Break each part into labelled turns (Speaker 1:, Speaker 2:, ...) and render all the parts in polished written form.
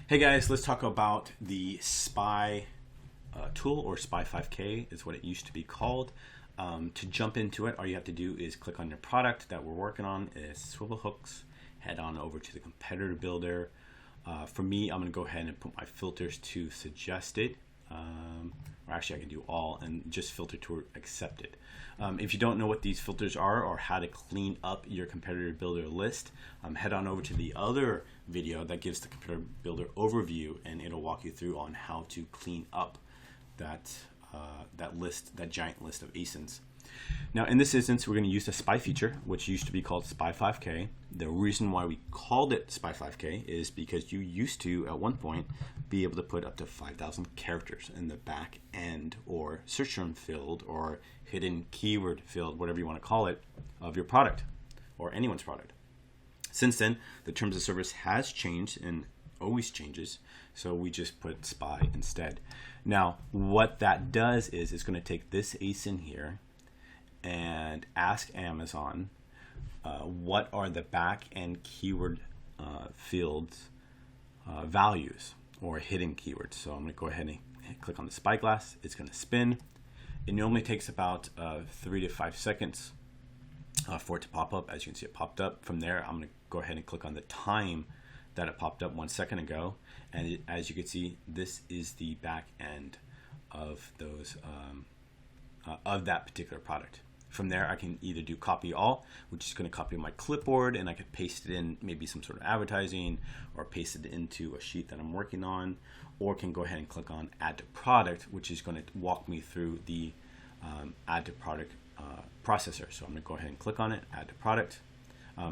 Speaker 1: Hey guys, let's talk about the Spy tool, or Spy5k is what it used to be called. To jump into it, all you have to do is click on your product that we're working on. Is swivel hooks. Head on over to the competitor builder. For me, I'm going to go ahead and put my filters to suggested. Or actually I can do all and just filter to accepted. If you don't know what these filters are or how to clean up your competitor builder list, head on over to the other video that gives the competitor builder overview, and it'll walk you through on how to clean up that list, that giant list of ASINs. Now in this instance, we're going to use the spy feature, which used to be called Spy5k. The reason why we called it Spy5k is because you used to, at one point, be able to put up to 5,000 characters in the back end or search term field or hidden keyword field, whatever you want to call it, of your product or anyone's product. Since then, the terms of service has changed and always changes, so we just put spy instead. Now, what that does is it's going to take this ASIN here and ask Amazon what are the back end keyword fields values or hidden keywords. So I'm going to go ahead and click on the spyglass. It's going to spin. It normally takes about 3 to 5 seconds for it to pop up. As you can see, it popped up. From there, I'm going to go ahead and click on the time that it popped up 1 second ago, and as you can see, this is the back end of those of that particular product. From there, I can either do copy all, which is going to copy my clipboard, and I could paste it in maybe some sort of advertising, or paste it into a sheet that I'm working on, or can go ahead and click on add to product, which is going to walk me through the add to product processor. So I'm going to go ahead and click on it, add to product.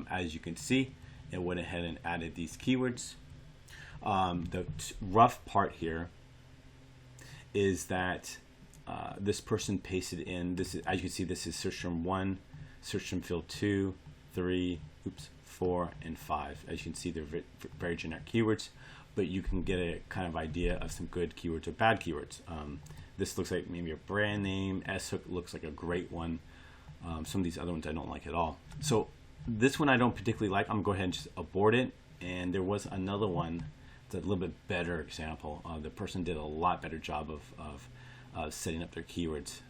Speaker 1: As you can see, it went ahead and added these keywords. The rough part here is that this person pasted in, this is, as you can see, this is search term 1, search term field 2, 3, 4, and 5. As you can see, they're very generic keywords, but you can get a kind of idea of some good keywords or bad keywords. This looks like maybe a brand name. S-hook looks like a great one. Some of these other ones I don't like at all. So this one I don't particularly like. I'm going to go ahead and just abort it. And there was another one that's a little bit better example. The person did a lot better job of setting up their keywords.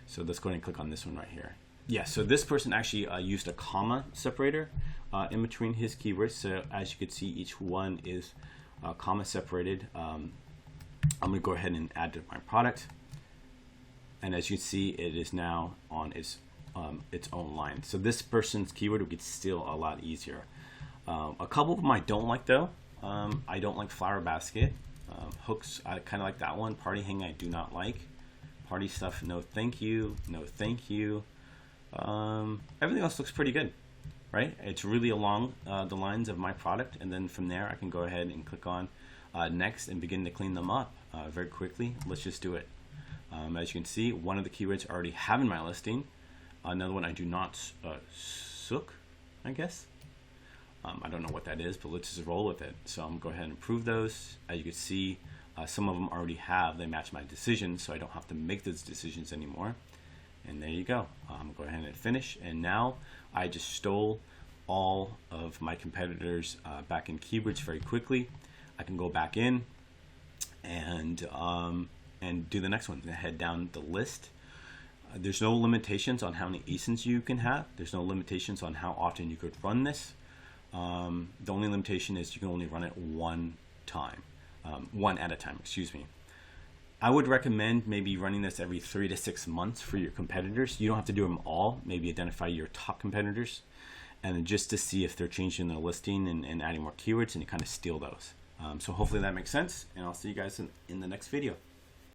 Speaker 1: So let's go ahead and click on this one right here. Yeah, so this person actually used a comma separator in between his keywords. So as you can see, each one is comma separated. I'm going to go ahead and add to my product. And as you can see, it is now on its own line. So this person's keyword would get still a lot easier. A couple of them I don't like though. I don't like flower basket. Hooks, I kind of like that one. Party hang, I do not like. Party stuff, no thank you, no thank you. Everything else looks pretty good, right? It's really along the lines of my product, and then from there I can go ahead and click on next and begin to clean them up very quickly. Let's just do it. As you can see, one of the keywords I already have in my listing. Another one I do not sook, I guess. I don't know what that is, but let's just roll with it. So I'm going to go ahead and improve those. As you can see, some of them already have, they match my decisions, so I don't have to make those decisions anymore. And there you go. I'm going to go ahead and finish. And now I just stole all of my competitors' back end keywords very quickly. I can go back in and do the next one. Head down the list. There's no limitations on how many ASINs you can have. There's no limitations on how often you could run this. The only limitation is you can only run it one at a time, excuse me. I would recommend maybe running this every 3 to 6 months for your competitors. You don't have to do them all. Maybe identify your top competitors, and just to see if they're changing their listing and adding more keywords, and you kind of steal those. So hopefully that makes sense, and I'll see you guys in the next video.